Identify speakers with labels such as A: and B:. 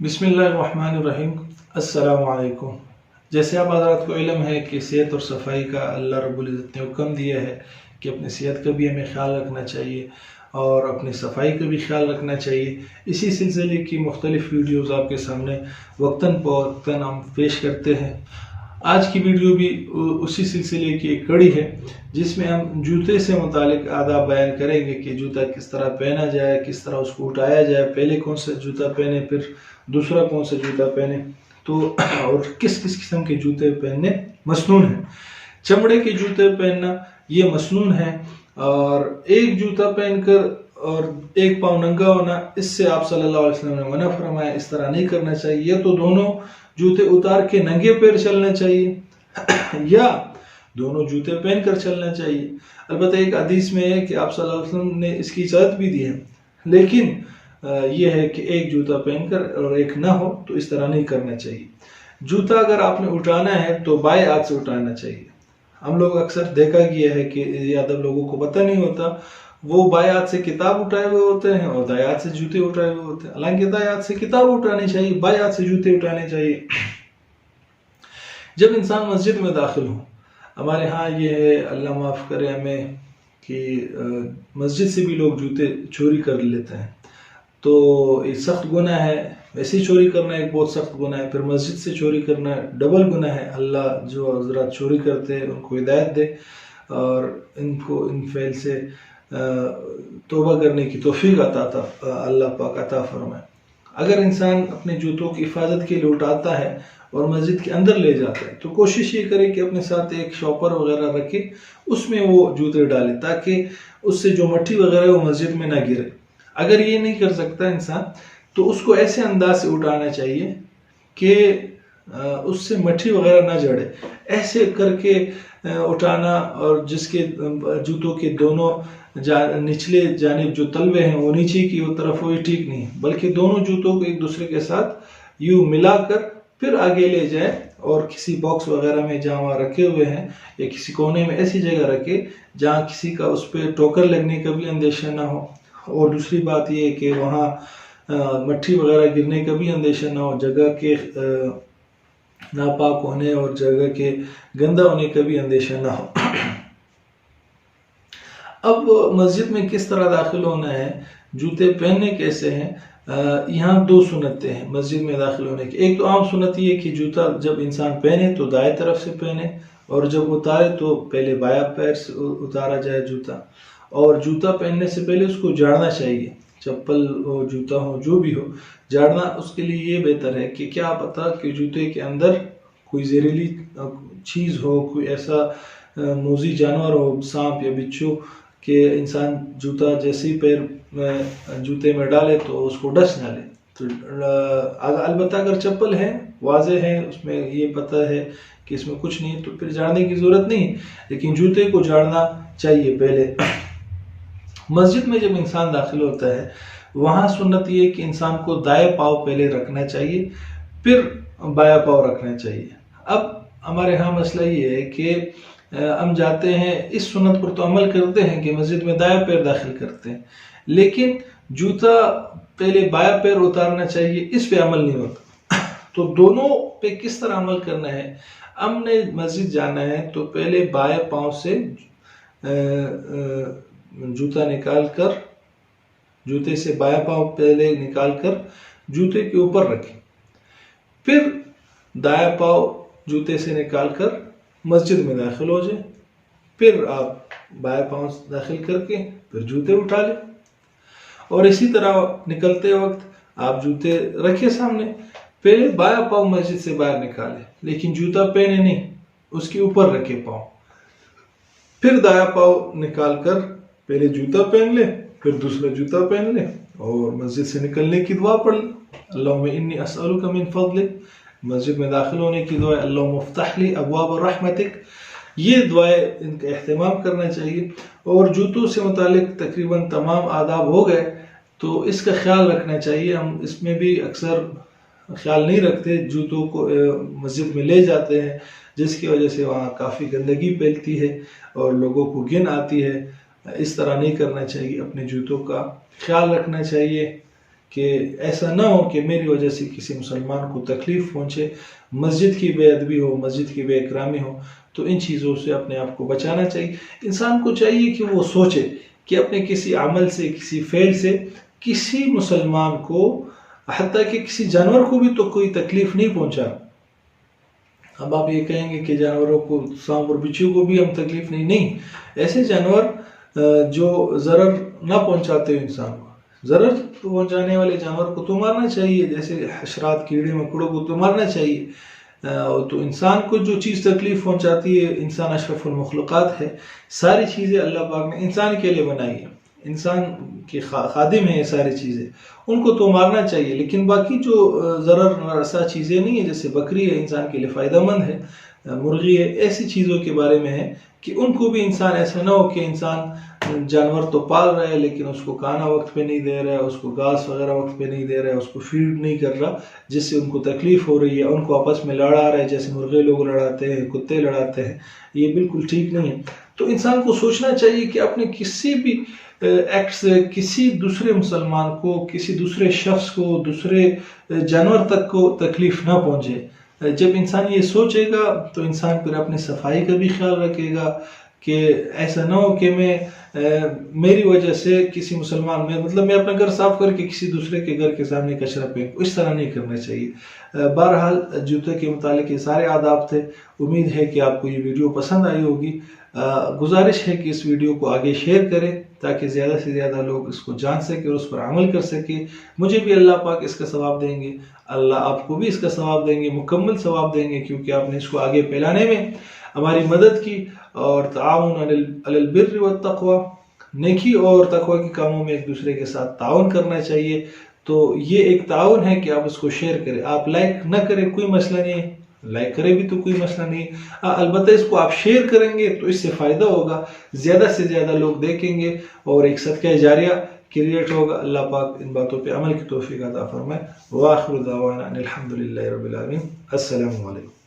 A: बिस्मिल्लाहिर्रहमानिर्रहीम। अस्सलाम वालेकुम। जैसे आप हज़रात को इल्म है कि सेहत और सफाई का अल्लाह रब्बुल इज़्ज़त ने हुक्म दिया है कि अपनी सेहत का भी हमें ख्याल रखना चाहिए और अपनी सफाई का भी ख्याल रखना चाहिए। इसी सिलसिले की मुख्तलिफ़ वीडियोज़ आपके सामने वक्तन फ़वक्तन हम पेश करते हैं। आज की वीडियो भी उसी सिलसिले की एक कड़ी है जिसमें हम जूते से मुतालिक आदाब बयान करेंगे कि जूता किस तरह पहना जाए, किस तरह उसको उठाया जाए, पहले कौन सा जूता पहने फिर दूसरा कौन सा जूता पहने, तो और किस किस किस्म के जूते पहनने मसनून है। चमड़े के जूते पहनना ये मसनून है और एक जूता पहनकर और एक पाँव नंगा होना, इससे आप सल्लल्लाहु अलैहि वसल्लम ने मना फरमाया। इस तरह नहीं करना चाहिए। या तो दोनों जूते उतार के नंगे पैर चलना चाहिए या दोनों जूते पहनकर चलना चाहिए। अलबत्ता एक हदीस में है कि आप सल्लल्लाहु अलैहि वसल्लम ने इसकी इजाज़त भी दी है, लेकिन यह है कि एक जूता पहनकर और एक ना हो, तो इस तरह नहीं करना चाहिए। जूता अगर आपने उठाना है तो बाएं हाथ से उठाना चाहिए। हम लोग अक्सर देखा गया है कि ज़्यादा लोगों को पता नहीं होता, वो बाएं हाथ से किताब उठाए हुए होते हैं और दाएं हाथ से जूते उठाए हुए होते हैं। हालांकि दाएं हाथ से किताब उठानी चाहिए, बाएं हाथ से जूते उठाने चाहिए। जब इंसान मस्जिद में दाखिल हो, हमारे यहाँ ये है, अल्लाह माफ़ करे हमें, कि मस्जिद से भी लोग जूते चोरी कर लेते हैं, तो ये सख्त गुनाह है। वैसे ही चोरी करना एक बहुत सख्त गुनाह है, फिर मस्जिद से चोरी करना डबल गुनाह है। अल्लाह जो हज़रात चोरी करते हैं उनको हिदायत दे और इनको इन फेल से तौबा करने की तौफीक अल्लाह पाक अता फरमाए। अगर इंसान अपने जूतों की हिफाजत के लिए उठाता है और मस्जिद के अंदर ले जाता है, तो कोशिश ये करे कि अपने साथ एक शॉपर वगैरह रखे, उसमें वो जूते डाले ताकि उससे जो मट्टी वगैरह है वो मस्जिद में ना गिरे। अगर ये नहीं कर सकता इंसान, तो उसको ऐसे अंदाज से उठाना चाहिए कि उससे मट्टी वगैरह ना जड़े। ऐसे करके उठाना, और जिसके जूतों के दोनों निचले जानिब जो तलवे हैं वो नीचे की तरफ हो, ये ठीक नहीं, बल्कि दोनों जूतों को एक दूसरे के साथ यूं मिलाकर फिर आगे ले जाए और किसी बॉक्स वगैरह में जहाँ वहाँ रखे हुए हैं या किसी कोने में ऐसी जगह रखे जहाँ किसी का उस पर ठोकर लगने का भी अंदेशा ना हो। और दूसरी बात यह है कि वहाँ मट्टी वगैरह गिरने का भी अंदेशा ना हो, जगह के नापाक होने और जगह के गंदा होने का भी अंदेशा ना हो। अब मस्जिद में किस तरह दाखिल होना है, जूते पहनने कैसे हैं, यहाँ दो सुन्नतें हैं मस्जिद में दाखिल होने की। एक तो आम सुन्नत ये कि जूता जब इंसान पहने तो दाएं तरफ से पहने, और जब उतारे तो पहले बायां पैर से उतारा जाए जूता। और जूता पहनने से पहले उसको झाड़ना चाहिए, चप्पल हो जूता हो जो भी हो, झाड़ना उसके लिए ये बेहतर है कि क्या पता कि जूते के अंदर कोई जहरीली चीज़ हो, कोई ऐसा मोज़ी जानवर हो, सांप या बिच्छू, कि इंसान जूता जैसे ही पैर में जूते में डाले तो उसको डस ना ले। तो अलबत्ता अगर चप्पल है, वाज़े है, उसमें ये पता है कि इसमें कुछ नहीं, तो फिर झाड़ने की ज़रूरत नहीं, लेकिन जूते को झाड़ना चाहिए पहले। मस्जिद में जब इंसान दाखिल होता है, वहाँ सुन्नत ये कि इंसान को दाएं पाँव पहले रखना चाहिए, फिर बायां पाँव रखना चाहिए। अब हमारे यहाँ मसला ये है कि हम जाते हैं, इस सुन्नत पर तो अमल करते हैं कि मस्जिद में दायां पैर दाखिल करते हैं, लेकिन जूता पहले बायां पैर उतारना चाहिए, इस पे अमल नहीं होता। तो दोनों पे किस तरह अमल करना है, हमने मस्जिद जाना है तो पहले बाएं पाँव से जूता निकाल कर, जूते से बायां पाँव पहले निकाल कर जूते के ऊपर रखें, फिर दायां पाँव जूते से निकाल कर मस्जिद में दाखिल हो जाए, फिर आप बाएं पाँव दाखिल करके फिर जूते उठा लें। और इसी तरह निकलते वक्त आप जूते रखे सामने, पहले बायां पाँव मस्जिद से बाहर निकालें, लेकिन जूता पहने नहीं, उसके ऊपर रखे पाँव, फिर दायां पाँव निकाल कर पहले जूता पहन ले, फिर दूसरा जूता पहन ले और मस्जिद से निकलने की दुआ पढ़ ले, अल्लाहुम्मा इन्नी अस्अलुका मिन फज़लिक। मस्जिद में दाखिल होने की दुआ, अल्लाहुम्मा इफ्तह ली अब्वाब रहमतिक, ये दुआएं इनका एहतमाम करना चाहिए। और जूतों से मुतालिक तकरीबन तमाम आदाब हो गए, तो इसका ख्याल रखना चाहिए। हम इसमें भी अक्सर ख्याल नहीं रखते, जूतों को मस्जिद में ले जाते हैं, जिसकी वजह से वहाँ काफ़ी गंदगी फैलती है और लोगों को घिन आती है। इस तरह नहीं करना चाहिए, अपने जूतों का ख्याल रखना चाहिए کہ ایسا نہ ہو کہ میری وجہ سے کسی مسلمان کو تکلیف پہنچے، مسجد کی بے ادبی ہو، مسجد کی بے اکرامی ہو، تو ان چیزوں سے اپنے آپ کو بچانا چاہیے۔ انسان کو چاہیے کہ وہ سوچے کہ اپنے کسی عمل سے، کسی فعل سے کسی مسلمان کو، حتیٰ کہ کسی جانور کو بھی تو کوئی تکلیف نہیں پہنچا۔ اب آپ یہ کہیں گے کہ جانوروں کو، سانپ اور بچھو کو بھی ہم تکلیف نہیں، ایسے جانور جو ضرر نہ پہنچاتے انسان کو، ضرر پہنچانے والے جانور کو تو مارنا چاہیے، جیسے حشرات، کیڑے مکوڑوں کو تو مارنا چاہیے۔ تو انسان کو جو چیز تکلیف پہنچاتی ہے، انسان اشرف المخلوقات ہے، ساری چیزیں اللہ پاک نے انسان کے لیے بنائی ہے، انسان کے خادم ہیں یہ ساری چیزیں، ان کو تو مارنا چاہیے۔ لیکن باقی جو ضرر رسا چیزیں نہیں ہیں، جیسے بکری ہے انسان کے لیے فائدہ مند ہے، مرغی ہے، ایسی چیزوں کے بارے میں ہے کہ ان کو بھی انسان، ایسا نہ ہو کہ انسان جانور تو پال رہا ہے لیکن اس کو کھانا وقت پہ نہیں دے رہا ہے، اس کو گھاس وغیرہ وقت پہ نہیں دے رہا ہے، اس کو فیڈ نہیں کر رہا، جس سے ان کو تکلیف ہو رہی ہے، ان کو آپس میں لڑا رہا ہے، جیسے مرغے لوگ لڑاتے ہیں، کتے لڑاتے ہیں، یہ بالکل ٹھیک نہیں ہے۔ تو انسان کو سوچنا چاہیے کہ اپنے کسی بھی ایکٹ سے کسی دوسرے مسلمان کو، کسی دوسرے شخص کو، دوسرے جانور تک کو تکلیف نہ پہنچے۔ جب انسان یہ سوچے گا تو انسان پھر اپنی صفائی کا بھی خیال رکھے گا کہ ایسا نہ ہو کہ میری وجہ سے کسی مسلمان میں اپنا گھر صاف کر کے کسی دوسرے کے گھر کے سامنے کچرا پھینکوں، اس طرح نہیں کرنا چاہیے۔ بہرحال جوتے کے متعلق یہ سارے آداب تھے، امید ہے کہ آپ کو یہ ویڈیو پسند آئی ہوگی۔ گزارش ہے کہ اس ویڈیو کو آگے شیئر کریں تاکہ زیادہ سے زیادہ لوگ اس کو جان سکیں اور اس پر عمل کر سکیں۔ مجھے بھی اللہ پاک اس کا ثواب دیں گے، اللہ آپ کو بھی اس کا ثواب دیں گے، مکمل ثواب دیں گے، کیونکہ آپ نے اس کو آگے پھیلانے میں ہماری مدد کی۔ اور تعاون علی البر والتقوی، نیکی اور تقوی کے کاموں میں ایک دوسرے کے ساتھ تعاون کرنا چاہیے۔ تو یہ ایک تعاون ہے کہ آپ اس کو شیئر کریں، آپ لائک نہ کریں کوئی مسئلہ نہیں ہے، لائک کرے بھی تو کوئی مسئلہ نہیں ہے، البتہ اس کو آپ شیئر کریں گے تو اس سے فائدہ ہوگا، زیادہ سے زیادہ لوگ دیکھیں گے اور ایک صدقہ جاریہ کریٹ ہوگا۔ اللہ پاک ان باتوں پہ عمل کی توفیق عطا فرمائے۔ وآخر دعوانا ان الحمد للہ رب العالمین۔ السلام علیکم۔